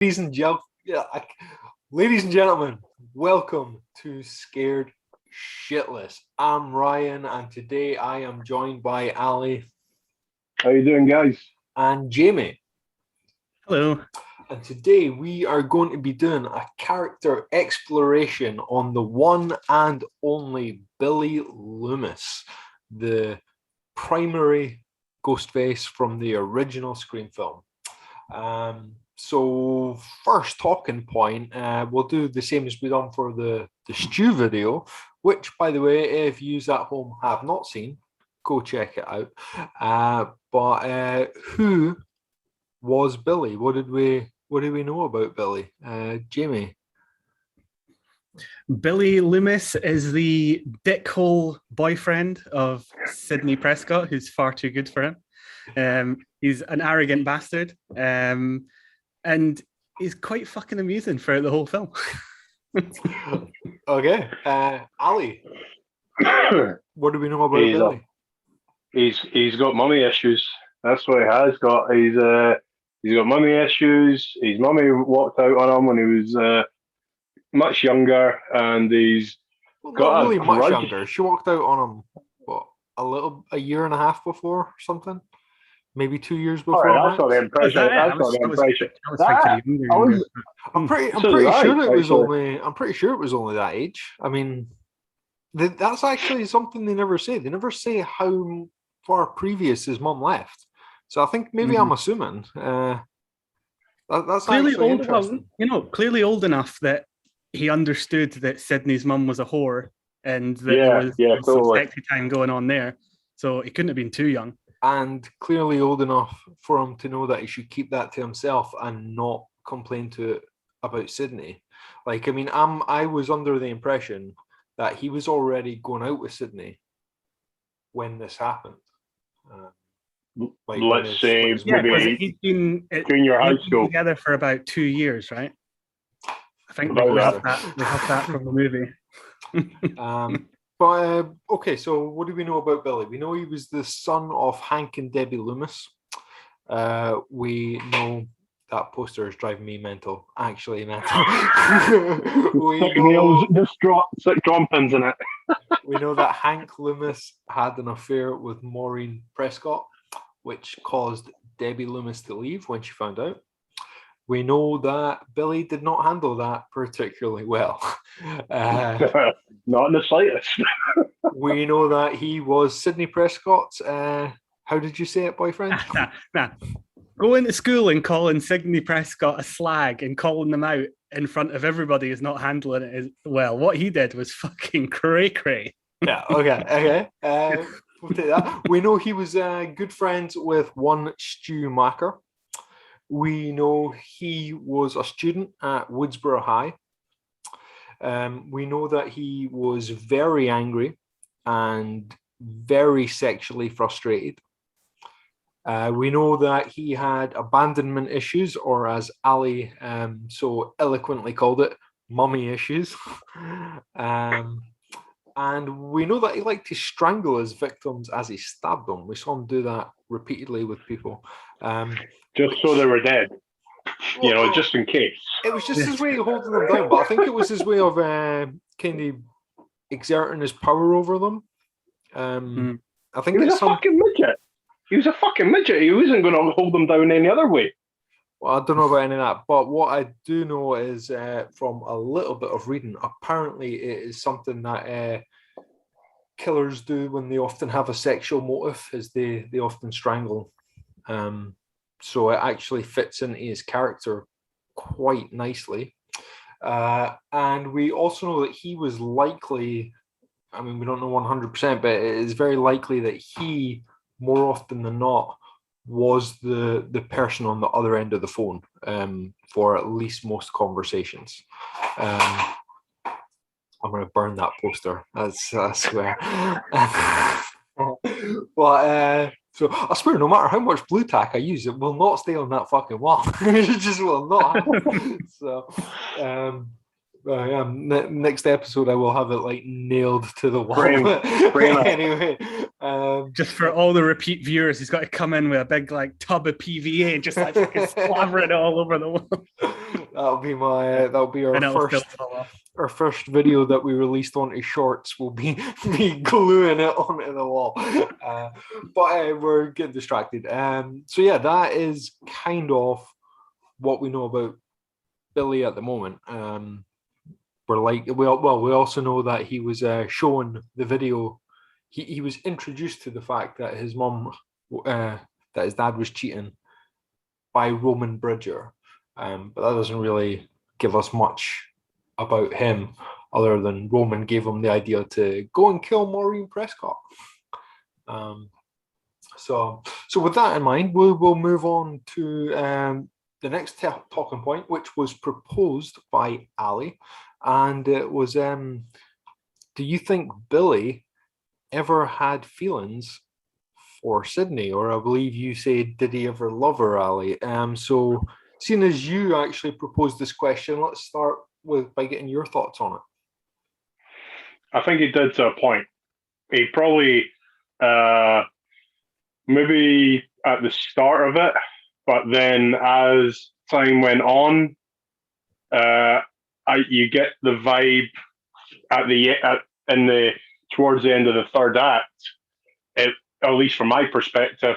Ladies and ladies and gentlemen, welcome to Scared Shitless. I'm Ryan, and today I am joined by Ali How you doing, guys? and Jamie. Hello. And today we are going to be doing a character exploration on the one and only Billy Loomis, the primary Ghostface from the original Scream film. So first talking point, we'll do the same as we've done for the Stew video, which, by the way, if you at home have not seen, go check it out. But who was Billy? What did we know about Billy? Jamie? Billy Loomis is the dickhole boyfriend of Sidney Prescott, who's far too good for him. He's an arrogant bastard. And he's quite fucking amusing throughout the whole film. Okay. Ali, what do we know about Billy? He's got mummy issues. That's what he has got. He's got mummy issues. His mummy walked out on him when he was much younger, and he's not really much younger. She walked out on him a year and a half before or something. Maybe 2 years before. That's not the impression. I'm pretty sure it was only that age. I mean, that's actually something they never say. They never say how far previous his mum left. So I think maybe I'm assuming that's clearly old. Well, clearly old enough that he understood that Sidney's mum was a whore and that there was some sexy time going on there. So he couldn't have been too young. And clearly old enough for him to know that he should keep that to himself and not complain about Sidney. Like, I mean, I was under the impression that he was already going out with Sidney when this happened. Let's say maybe he's been junior high school together for about 2 years, right? I think we have that from the movie. Okay, so what do we know about Billy? We know he was the son of Hank and Debbie Loomis. We know that poster is driving me mental. Actually, mental. Just stick drum pins in it. We know that Hank Loomis had an affair with Maureen Prescott, which caused Debbie Loomis to leave when she found out. We know that Billy did not handle that particularly well. Not in the slightest. We know that he was Sidney Prescott's, how did you say it, boyfriend? Nah. Going to school and calling Sidney Prescott a slag and calling them out in front of everybody is not handling it as well. What he did was fucking cray-cray. Yeah, okay. We'll take that. We know he was good friends with one Stu Macker. We know he was a student at Woodsboro High. We know that he was very angry and very sexually frustrated. We know that he had abandonment issues, or as Ali so eloquently called it, mummy issues. And we know that he liked to strangle his victims as he stabbed them. We saw him do that repeatedly with people. Just so they were dead. Just in case. It was just his way of holding them down, but I think it was his way of kind of exerting his power over them. I think he was a fucking midget. He was a fucking midget. He wasn't going to hold them down any other way. Well, I don't know about any of that, but what I do know is from a little bit of reading, apparently it is something that killers do when they often have a sexual motive, is they often strangle. So it actually fits into his character quite nicely. And we also know that he was likely, I mean, we don't know 100%, but it is very likely that he, more often than not, was the person on the other end of the phone for at least most conversations. I'm going to burn that poster, I swear. But so I swear, no matter how much blue tack I use, it will not stay on that fucking wall. It just will not happen. So Next episode, I will have it like nailed to the wall. Frame it. Anyway, just for all the repeat viewers, he's got to come in with a big like tub of PVA and just like fucking slather it all over the wall. That'll be our first video that we released onto Shorts. Will be me gluing it onto the wall. But we're getting distracted. So yeah, that is kind of what we know about Billy at the moment. We also know that he was shown the video. He was introduced to the fact that his mum, that his dad was cheating by Roman Bridger, but that doesn't really give us much about him, other than Roman gave him the idea to go and kill Maureen Prescott. So with that in mind, we'll move on to the next talking point, which was proposed by Ali, and it was: do you think Billy ever had feelings for Sidney? Or I believe you said, did he ever love her, Ali? So seeing as you actually proposed this question, let's start by getting your thoughts on it. I think he did to a point. He probably maybe at the start of it, but then as time went on, you get the vibe towards the end of the third act. At least from my perspective,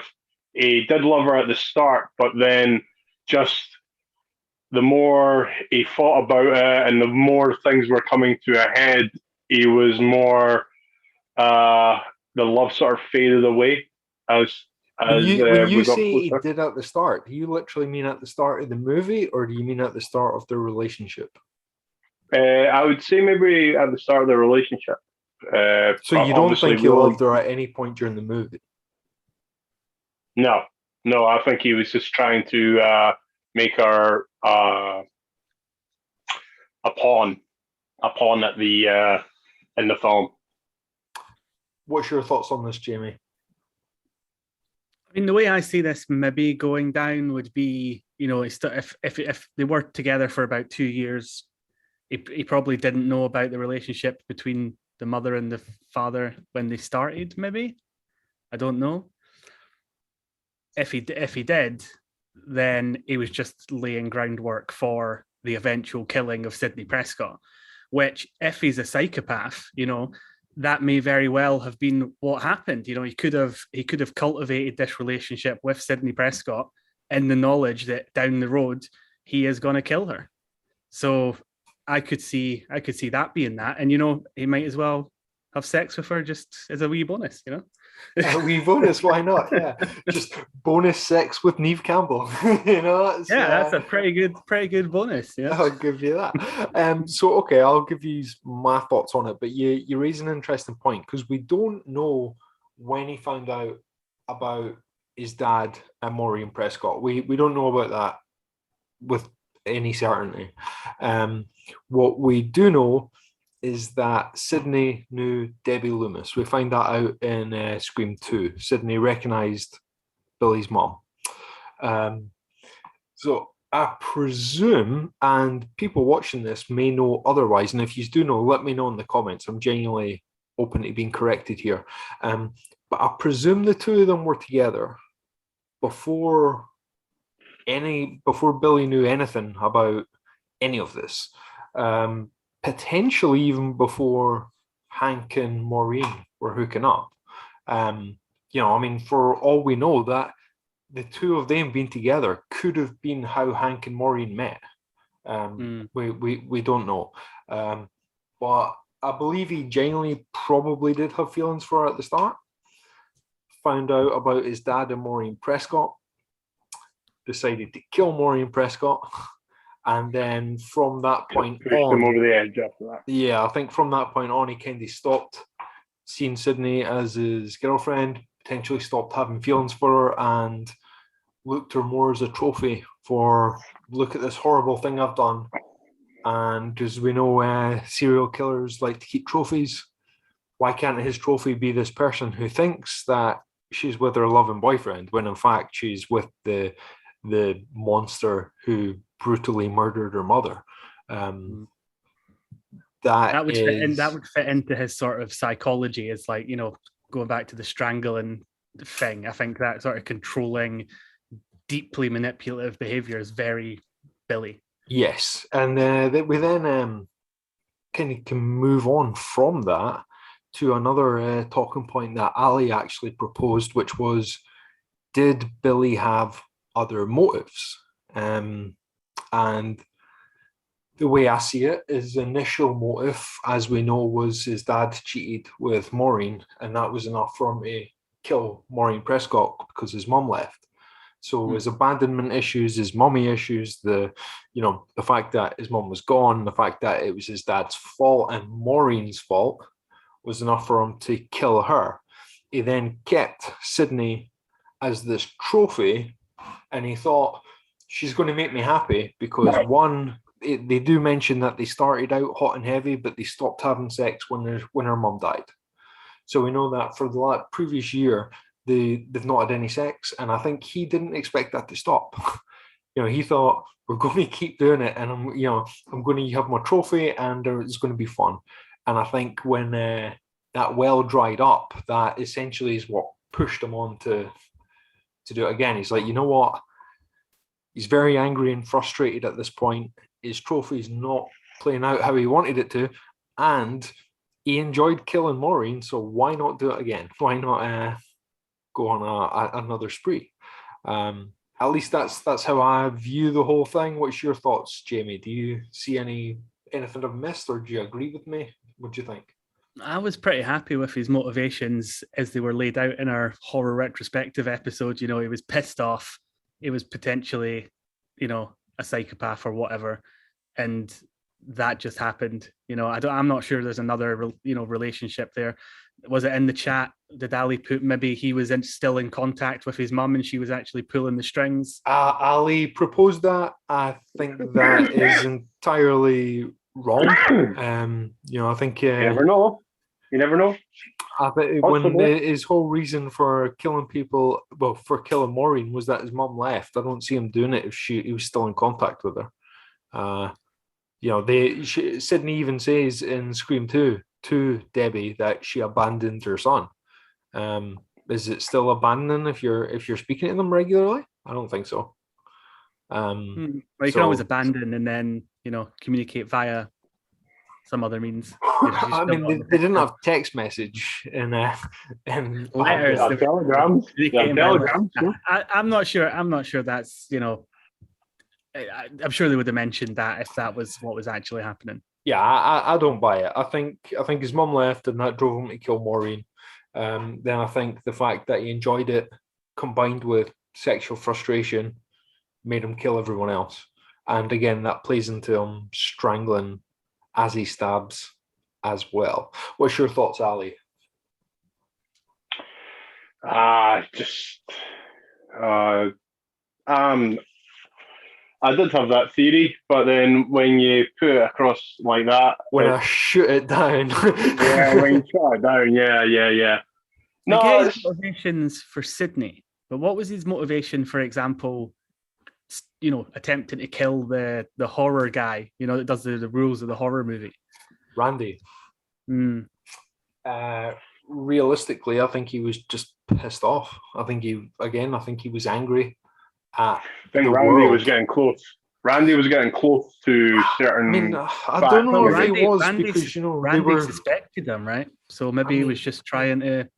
he did love her at the start, but then just the more he thought about it and the more things were coming to a head, he was more the love sort of faded away when you say he did at the start, do you literally mean at the start of the movie, or do you mean at the start of their relationship? I would say maybe at the start of the relationship. So you don't think he loved her at any point during the movie? No, I think he was just trying to make her a pawn at the in the film. What's your thoughts on this, Jamie? I mean, the way I see this maybe going down would be, if they were together for about 2 years, he probably didn't know about the relationship between the mother and the father when they started. Maybe, I don't know. If he did, then he was just laying groundwork for the eventual killing of Sidney Prescott. Which, if he's a psychopath, that may very well have been what happened. He could have cultivated this relationship with Sidney Prescott in the knowledge that down the road he is going to kill her. So I could see that being that, and he might as well have sex with her just as a wee bonus. A wee bonus, why not? Yeah, just bonus sex with Neve Campbell. That's a pretty good bonus. Yeah, I'll give you that. So okay, I'll give you my thoughts on it. But you raise an interesting point, because we don't know when he found out about his dad and Maureen Prescott. We don't know about that with any certainty. What we do know is that Sidney knew Debbie Loomis. We find that out in Scream 2. Sidney recognised Billy's mom. So I presume, and people watching this may know otherwise, and if you do know, let me know in the comments. I'm genuinely open to being corrected here. But I presume the two of them were together before Billy knew anything about any of this. Potentially even before Hank and Maureen were hooking up. For all we know, that the two of them being together could have been how Hank and Maureen met. We don't know. But I believe he genuinely probably did have feelings for her at the start. Found out about his dad and Maureen Prescott. Decided to kill Maureen Prescott. And then from that point on, him over the edge after that. Yeah, I think from that point on, he kind of stopped seeing Sidney as his girlfriend, potentially stopped having feelings for her, and looked her more as a trophy for, look at this horrible thing I've done. And as we know, serial killers like to keep trophies. Why can't his trophy be this person who thinks that she's with her loving boyfriend, when in fact she's with the monster who brutally murdered her mother? That would fit in, that would fit into his sort of psychology. It's like, going back to the strangling thing. I think that sort of controlling, deeply manipulative behavior is very Billy. Yes, and we then kind of can move on from that to another talking point that Ali actually proposed, which was, did Billy have other motives? And the way I see it, his initial motive, as we know, was his dad cheated with Maureen, and that was enough for him to kill Maureen Prescott because his mum left. So his abandonment issues, his mummy issues, the fact that his mum was gone, the fact that it was his dad's fault and Maureen's fault was enough for him to kill her. He then kept Sidney as this trophy, and he thought, she's going to make me happy because they do mention that they started out hot and heavy, but they stopped having sex when her mum died. So we know that for the previous year, they've not had any sex, and I think he didn't expect that to stop. He thought, we're going to keep doing it, and I'm going to have my trophy, and it's going to be fun. And I think when that well dried up, that essentially is what pushed him on to do it again. He's like, you know what? He's very angry and frustrated at this point. His trophy's not playing out how he wanted it to, and he enjoyed killing Maureen, so why not do it again? Why not go on another spree? At least that's how I view the whole thing. What's your thoughts, Jamie? Do you see anything I've missed, or do you agree with me? What do you think? I was pretty happy with his motivations as they were laid out in our horror retrospective episode. He was pissed off. He was potentially, a psychopath or whatever, and that just happened. I'm not sure there's another, relationship there. Was it in the chat? Did Ali put maybe he was still in contact with his mum and she was actually pulling the strings? Ali proposed that. I think that is entirely wrong. I think you never know. You never know. I think when his whole reason for killing people, for killing Maureen, was that his mum left. I don't see him doing it if he was still in contact with her. Sidney even says in Scream 2 to Debbie that she abandoned her son. Is it still abandoning if you're speaking to them regularly? I don't think so. Well, you can always abandon and then communicate via some other means. I mean, they didn't have text message and letters, telegrams. I'm not sure that's I'm sure they would have mentioned that if that was what was actually happening. Yeah, I don't buy it. I think his mum left and that drove him to kill Maureen. Then I think the fact that he enjoyed it, combined with sexual frustration, made him kill everyone else. And again, that plays into him strangling as he stabs as well. What's your thoughts, Ali? I did have that theory, but then when you put it across like that, when I shoot it down, yeah, when you shut it down, yeah. No, I get his motivations for Sidney, but what was his motivation, for example, attempting to kill the horror guy, that does the rules of the horror movie? Randy. Realistically, I think he was just pissed off. I think he was angry at Randy world. Was getting close. Randy was getting close to certain. I don't know if he was because Randy suspected him, right? So maybe he was just trying to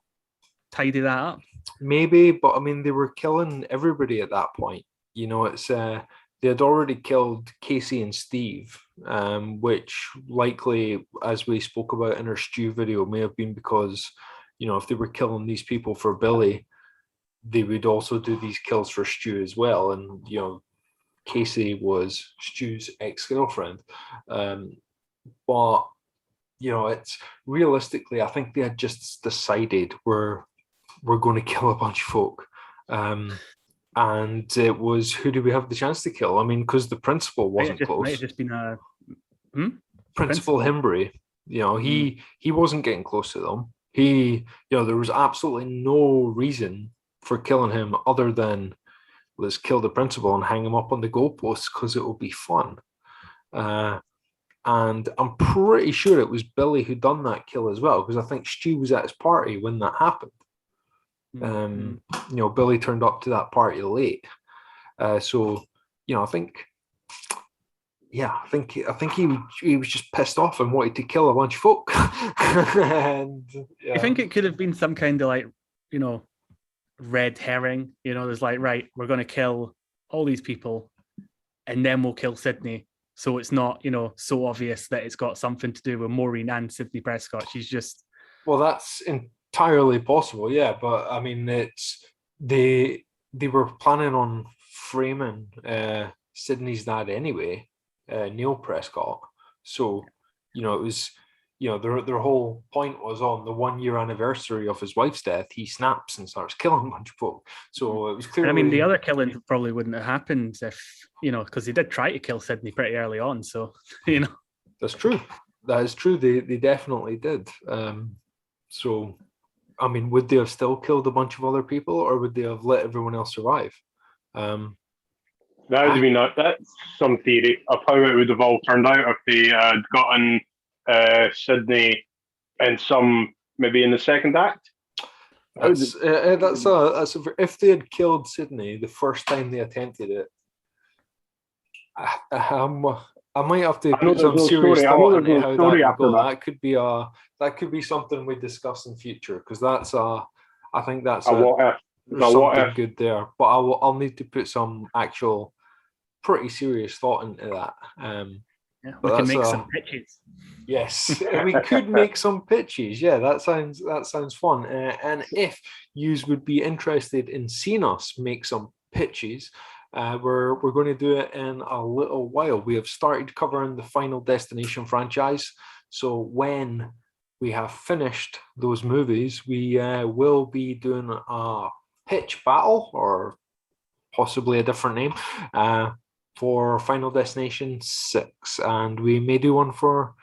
tidy that up. Maybe, but I mean, they were killing everybody at that point. It's they had already killed Casey and Steve, which likely, as we spoke about in our Stew video, may have been because, if they were killing these people for Billy, they would also do these kills for Stu as well. And, Casey was Stu's ex-girlfriend. But, it's realistically, I think they had just decided we're going to kill a bunch of folk. And it was, who do we have the chance to kill? I mean, because the principal wasn't close. Might have just been a Principal Hembry. He wasn't getting close to them. There was absolutely no reason for killing him other than let's kill the principal and hang him up on the goalposts because it will be fun. And I'm pretty sure it was Billy who done that kill as well, because I think Stu was at his party when that happened. Billy turned up to that party late. So, I think he was just pissed off and wanted to kill a bunch of folk. And I think it could have been some kind of like, red herring. There's like, right, we're going to kill all these people and then we'll kill Sidney. So it's not, so obvious that it's got something to do with Maureen and Sidney Prescott. She's just... Well, that's entirely possible, yeah. But I mean, they were planning on framing Sidney's dad anyway, Neil Prescott. So, it was, their whole point was on the 1 year anniversary of his wife's death, he snaps and starts killing a bunch of folk. So it was clearly... I mean, the other killing probably wouldn't have happened if, because he did try to kill Sidney pretty early on. So, That's true. That is true. They definitely did. So, I mean, would they have still killed a bunch of other people, or would they have let everyone else survive? That would be that's some theory of how it would have all turned out if they had gotten Sidney and maybe in the second act. If they had killed Sidney the first time they attempted it, I might have to put some serious thought into how that would go. That could be something we discuss in future, because I think that's what if good there. But I'll need to put some actual pretty serious thought into that. We can make some pitches. Yes, we could make some pitches. Yeah, that sounds fun. And if you would be interested in seeing us make some pitches, we're going to do it in a little while. We have started covering the Final Destination franchise. So when we have finished those movies, we will be doing a pitch battle, or possibly a different name, for Final Destination 6. And we may do one for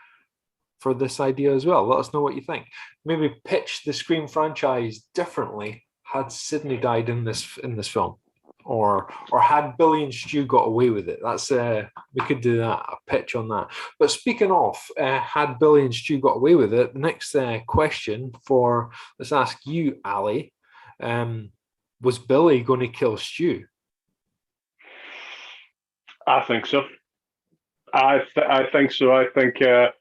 this idea as well. Let us know what you think. Maybe pitch the Scream franchise differently had Sidney died in this film. Or had Billy and Stu got away with it? That's we could do that, a pitch on that. But speaking of, had Billy and Stu got away with it, the next question let's ask you, Ali, was Billy going to kill Stu? I think so. I think so. I think if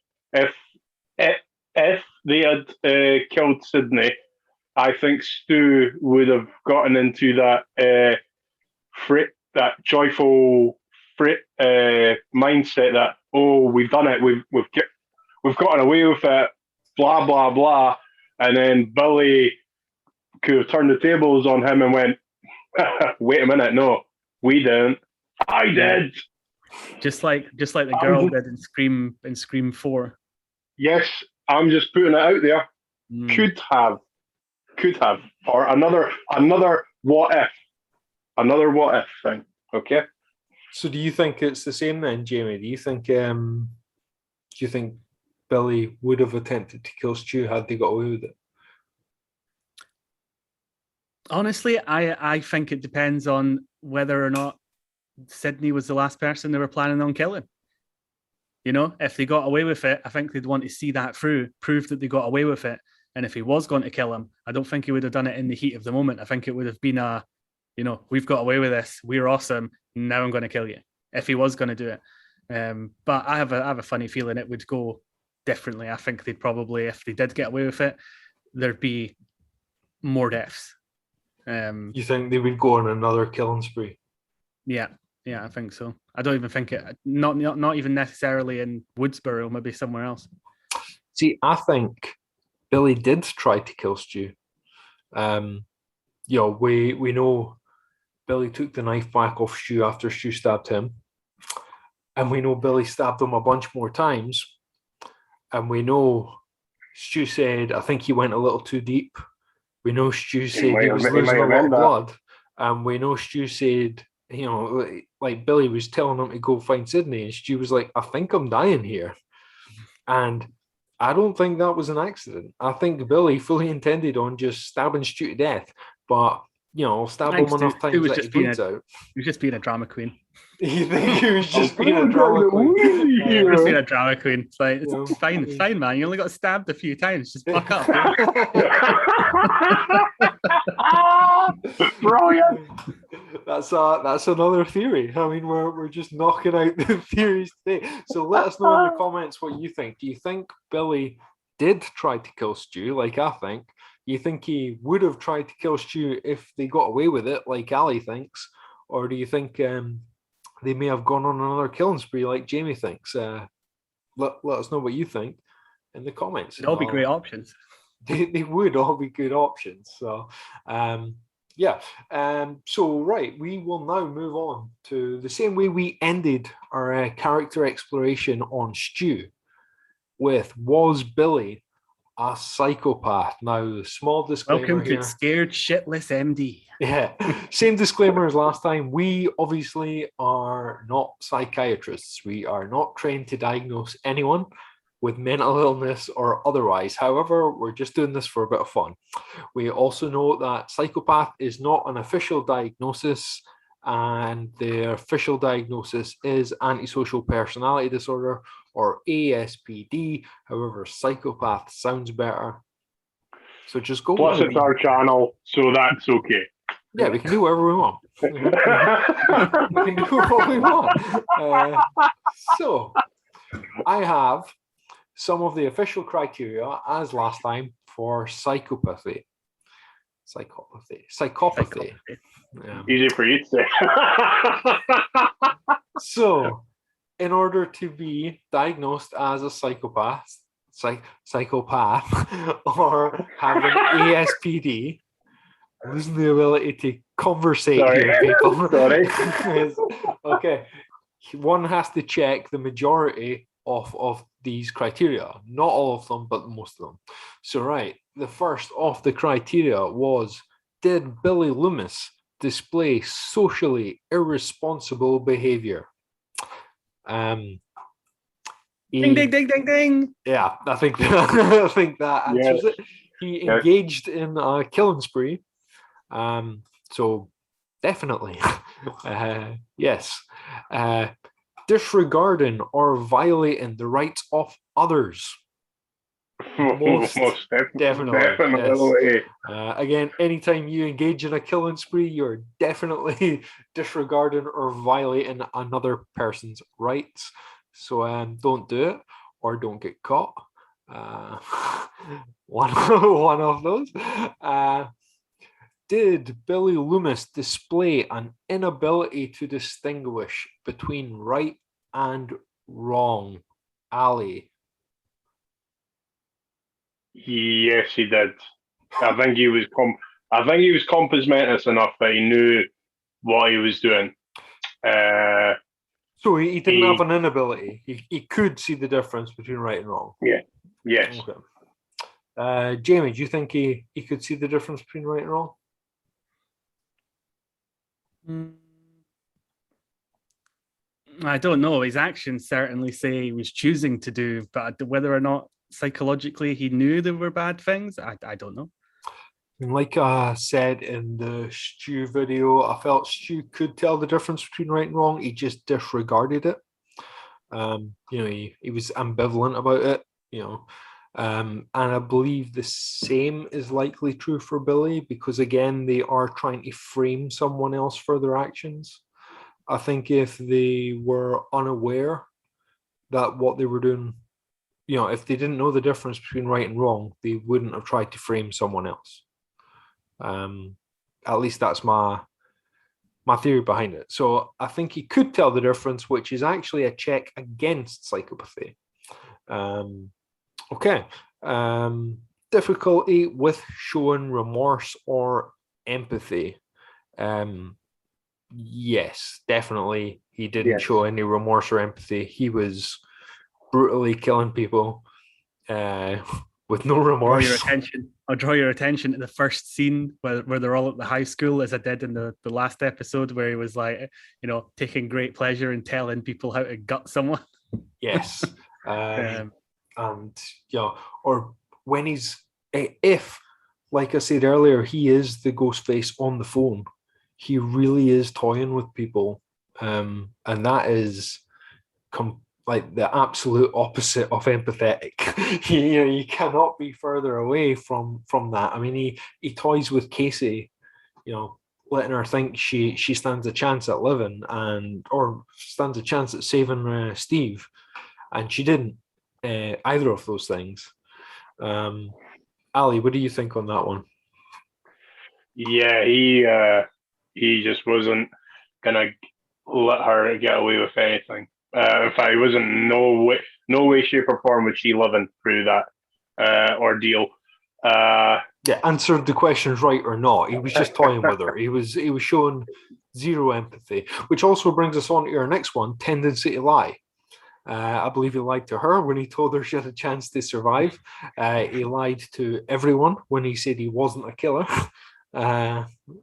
they had killed Sidney, I think Stu would have gotten into that joyful mindset that, oh, we've done it, we've gotten away with it, blah blah blah, and then Billy could have turned the tables on him and went, wait a minute, no, we didn't, I did. Just like the girl did in Scream 4. Yes, I'm just putting it out there. Could have, or another what if thing. Okay. So, do you think it's the same then, Jamie? Do you think Billy would have attempted to kill Stu had they got away with it? Honestly, I think it depends on whether or not Sidney was the last person they were planning on killing. If they got away with it, I think they'd want to see that through, prove that they got away with it. And if he was going to kill him, I don't think he would have done it in the heat of the moment. I think it would have been we've got away with this, we're awesome, now I'm going to kill you, if he was going to do it. But I have a funny feeling it would go differently. I think they'd probably, if they did get away with it, there'd be more deaths. You think they would go on another killing spree? Yeah, I think so. I don't even think it, not even necessarily in Woodsboro, maybe somewhere else. See, I think Billy did try to kill Stu. We know Billy took the knife back off Stu after Stu stabbed him. And we know Billy stabbed him a bunch more times. And we know Stu said, I think he went a little too deep. We know Stu said he was losing a lot of blood. And we know Stu said, like Billy was telling him to go find Sidney. And Stu was like, I think I'm dying here. And I don't think that was an accident. I think Billy fully intended on just stabbing Stu to death. But, stab him enough times that he bleeds out. He was just being a drama queen. You think he was just I'm being a gonna drama get queen? wheezy here. Just being a drama queen. It's like, it's Yeah. fine, it's fine, man. You only got stabbed a few times. Just buck up. Brilliant. That's another theory. I mean, we're just knocking out the theories today. So let us know in the comments what you think. Do you think Billy did try to kill Stu, like I think? You think he would have tried to kill Stu if they got away with it, like Ali thinks? Or do you think they may have gone on another killing spree, like Jamie thinks? Let us know what you think in the comments. It'd all be great options. They would all be good options. So, yeah. So, right, we will now move on to the same way we ended our character exploration on Stu with, was Billy a psychopath? Now, small disclaimer Welcome here. to Scared Shitless MD. Yeah, same disclaimer as last time. We obviously are not psychiatrists. We are not trained to diagnose anyone with mental illness or otherwise. However, we're just doing this for a bit of fun. We also know that psychopath is not an official diagnosis, and the official diagnosis is antisocial personality disorder, or ASPD. However, psychopath sounds better. So just go. Plus, it's our channel, so that's okay. Yeah, we can do whatever we want. We can do what we want. So, I have some of the official criteria, as last time, for psychopathy. Psychopathy. Yeah. Easy for you to say. So, in order to be diagnosed as a psychopath, or have an ASPD, losing the ability to conversate here, people. Sorry. Okay. One has to check the majority of these criteria. Not all of them, but most of them. So, right, the first of the criteria was, did Billy Loomis display socially irresponsible behavior? Ding, ding, ding, ding, ding. Yeah, I think that answers it. He Yes. engaged in a killing spree. So definitely, yes. Disregarding or violating the rights of others. Most definitely. Yes. Again, anytime you engage in a killing spree, you're definitely disregarding or violating another person's rights. So don't do it, or don't get caught. One of those. Did Billy Loomis display an inability to distinguish between right and wrong? Ali. Yes, he did. I think he was compass mentis enough that he knew what he was doing. So he didn't have an inability. He could see the difference between right and wrong. Yeah. Yes. Okay. Jamie, do you think he could see the difference between right and wrong? I don't know. His actions certainly say he was choosing to do, but whether or not psychologically he knew there were bad things, I don't know. Like I said in the Stu video, I felt Stu could tell the difference between right and wrong. He just disregarded it. He was ambivalent about it. And I believe the same is likely true for Billy, because again, they are trying to frame someone else for their actions. I think if they were unaware that what they were doing, if they didn't know the difference between right and wrong, they wouldn't have tried to frame someone else. At least that's my theory behind it. So I think he could tell the difference, which is actually a check against psychopathy. Okay. Difficulty with showing remorse or empathy. Yes, definitely. He didn't show any remorse or empathy. He was brutally killing people with no remorse. I'll draw your attention to the first scene where they're all at the high school, as I did in the last episode, where he was like, taking great pleasure in telling people how to gut someone. Yes. Or when if, like I said earlier, he is the ghost face on the phone, he really is toying with people and that is like the absolute opposite of empathetic. You cannot be further away from that. I mean, he toys with Casey, letting her think she stands a chance at living or stands a chance at saving Steve, and she didn't. Either of those things. Ali, what do you think on that one? Yeah, he just wasn't gonna let her get away with anything. In fact, he wasn't no way, shape, or form was she living through that ordeal. Yeah, answered the questions right or not. He was just toying with her. He was showing zero empathy, which also brings us on to our next one: tendency to lie. I believe he lied to her when he told her she had a chance to survive. He lied to everyone when he said he wasn't a killer.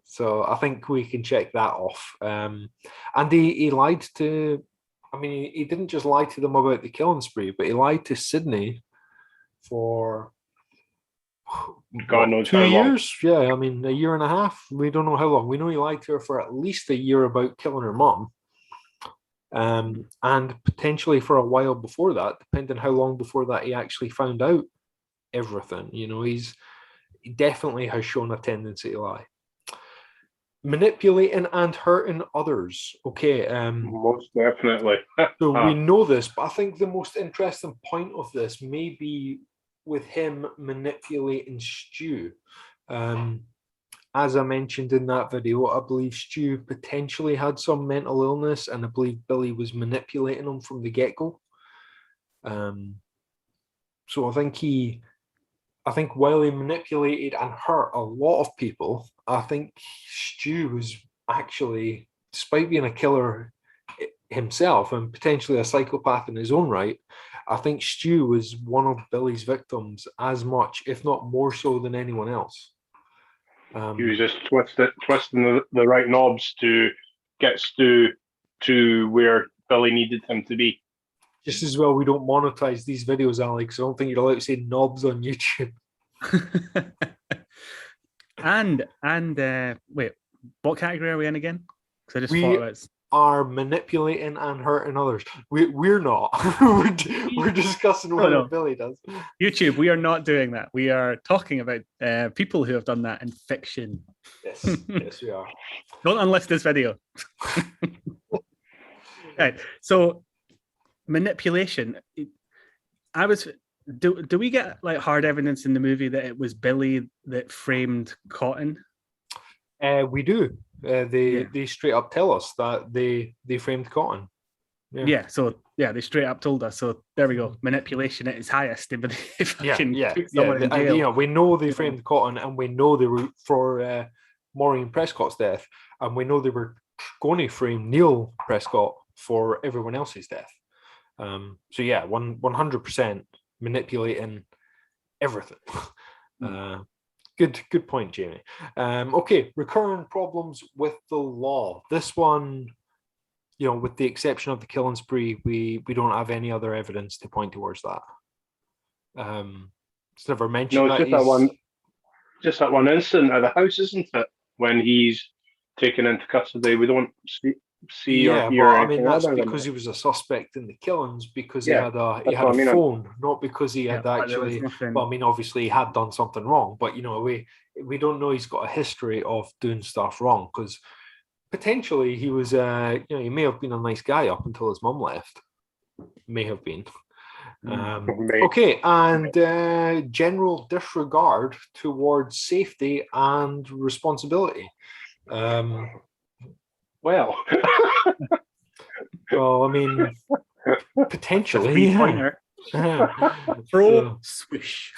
So I think we can check that off. And he lied to, he didn't just lie to them about the killing spree, but he lied to Sidney for God knows 2 years. Yeah, a year and a half. We don't know how long. We know he lied to her for at least a year about killing her mom. And potentially for a while before that, depending how long before that he actually found out everything. He definitely has shown a tendency to lie. Manipulating and hurting others. Okay. Most definitely. So we know this, but I think the most interesting point of this may be with him manipulating Stu. As I mentioned in that video, I believe Stu potentially had some mental illness, and I believe Billy was manipulating him from the get-go. So I think while he manipulated and hurt a lot of people, I think Stu was actually, despite being a killer himself and potentially a psychopath in his own right, I think Stu was one of Billy's victims as much, if not more so than anyone else. He was just twisting the right knobs to get Stu to where Billy needed him to be. Just as well we don't monetize these videos, Alex. I don't think you're allowed to say knobs on YouTube. and wait, what category are we in again? Because I just thought about it. Are manipulating and hurting others. We're not. we're discussing what Billy does. YouTube, we are not doing that. We are talking about people who have done that in fiction. Yes, yes, we are. Don't unlist this video. Right. So manipulation. Do we get like hard evidence in the movie that it was Billy that framed Cotton? We do. They straight up tell us that they framed Cotton. Yeah. So they straight up told us. So there we go. Manipulation at its highest. But if I can put someone in jail. We know they framed Cotton, and we know they were for Maureen Prescott's death, and we know they were going to frame Neil Prescott for everyone else's death. So yeah, 100% manipulating everything. Good point, Jamie. Okay, recurring problems with the law. This one, with the exception of the killing spree, we don't have any other evidence to point towards that. It's never mentioned. No, it's just that one incident at the house, isn't it? When he's taken into custody, we don't see or hear. That's because he was a suspect in the killings, because he had a phone, not because he had actually. Well, obviously he had done something wrong, but we don't know he's got a history of doing stuff wrong, because potentially he was he may have been a nice guy up until his mum left. May have been. Okay, and general disregard towards safety and responsibility. Well, potentially. Swish.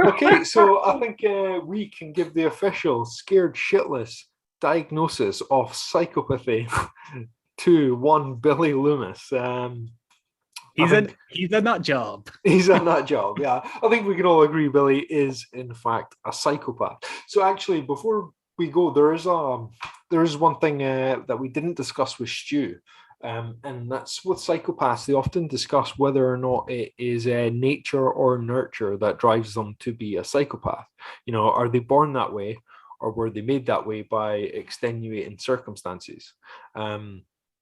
Okay, so I think we can give the official scared shitless diagnosis of psychopathy to one Billy Loomis. He's a nut job. He's a nut job, yeah. I think we can all agree Billy is, in fact, a psychopath. So actually, before we go, there is one thing that we didn't discuss with Stu, and that's with psychopaths. They often discuss whether or not it is nature or nurture that drives them to be a psychopath. Are they born that way, or were they made that way by extenuating circumstances?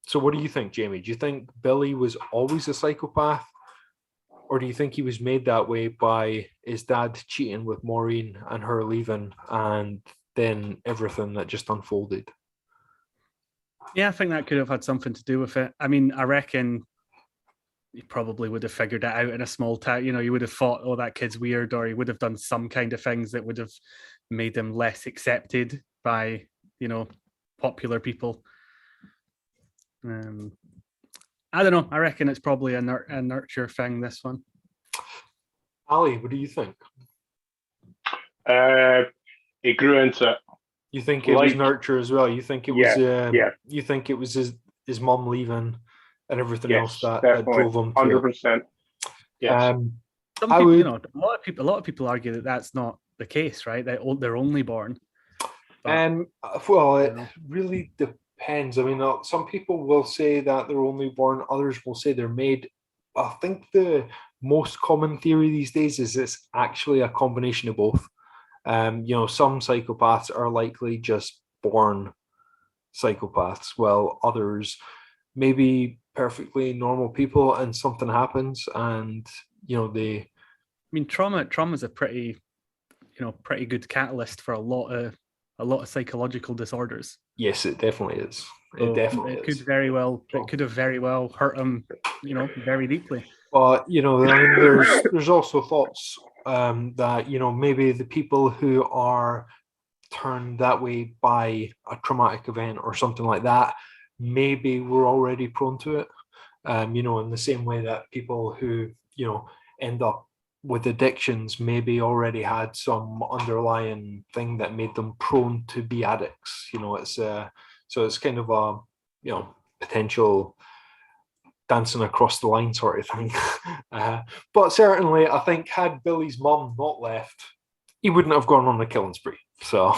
So what do you think, Jamie? Do you think Billy was always a psychopath? Or do you think he was made that way by his dad cheating with Maureen and her leaving and then everything that just unfolded? Yeah, I think that could have had something to do with it. I mean, I reckon he probably would have figured it out in a small town. You know, he would have thought, oh, that kid's weird, or he would have done some kind of things that would have made him less accepted by, you know, popular people. I don't know. I reckon it's probably a nurture thing, this one. Ali, what do you think? He grew into it. You think it was nurture as well? You think it was? Yeah. You think it was his mum leaving and everything else that drove him to 100%. Yes. Some people, you know, a lot of people argue that that's not the case, right? They're only born. Well, it really depends. I mean, some people will say that they're only born. Others will say they're made. I think the most common theory these days is it's actually a combination of both. You know, some psychopaths are likely just born psychopaths, while others may be perfectly normal people and something happens and, you know, I mean, trauma is a pretty good catalyst for a lot of psychological disorders. Yes, it definitely is. It could have very well hurt him, you know, very deeply. But, you know, I mean, there's also thoughts that, you know, maybe the people who are turned that way by a traumatic event or something like that, maybe were already prone to it. You know, in the same way that people who, you know, end up with addictions maybe already had some underlying thing that made them prone to be addicts. You know, it's so it's kind of a, you know, potential dancing across the line sort of thing. But certainly, I think had Billy's mum not left, he wouldn't have gone on a killing spree. So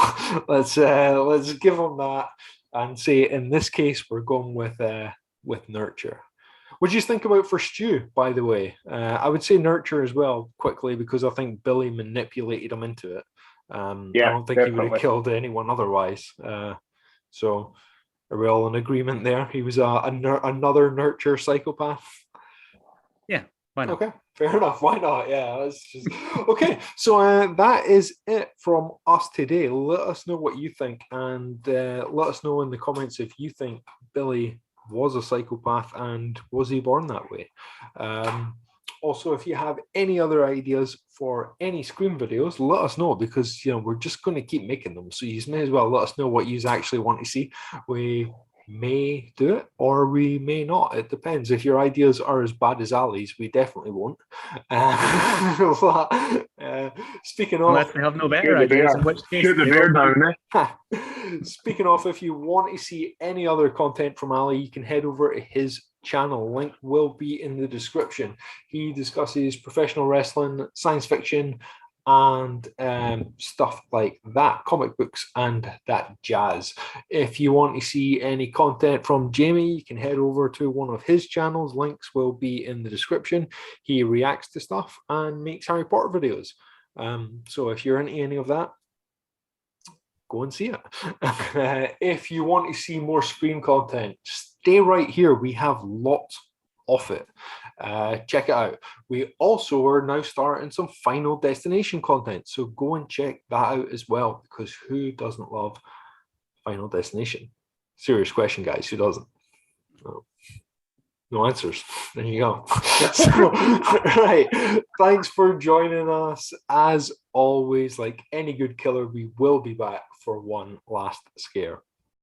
let's give him that and say in this case we're going with nurture. What do you think about for Stu, by the way? I would say nurture as well, quickly, because I think Billy manipulated him into it. I don't think he would have killed anyone otherwise. So are we all in agreement there? He was another nurture psychopath? Yeah, why not? Okay, fair enough. Why not? Yeah, okay. So that is it from us today. Let us know what you think, and let us know in the comments if you think Billy was a psychopath and was he born that way. Also, if you have any other ideas for any Scream videos, let us know, because, you know, we're just going to keep making them, so you may as well let us know what you actually want to see. We may do it or we may not. It depends. If your ideas are as bad as Ali's, we definitely won't. Speaking of, unless we have no better ideas, in which case the bear down there. Speaking of, if you want to see any other content from Ali, you can head over to his channel. Link will be in the description. He discusses professional wrestling, science fiction, and stuff like that, comic books and that jazz. If you want to see any content from Jamie, you can head over to one of his channels. Links will be in the description. He reacts to stuff and makes Harry Potter videos. So if you're into any of that, go and see it. If you want to see more Scream content, stay right here. We have lots of it. Check it out. We also are now starting some Final Destination content, so go and check that out as well, because who doesn't love Final Destination? Serious question, guys. Who doesn't? No answers. There you go. So, right. Thanks for joining us. As always, like any good killer, we will be back for one last scare.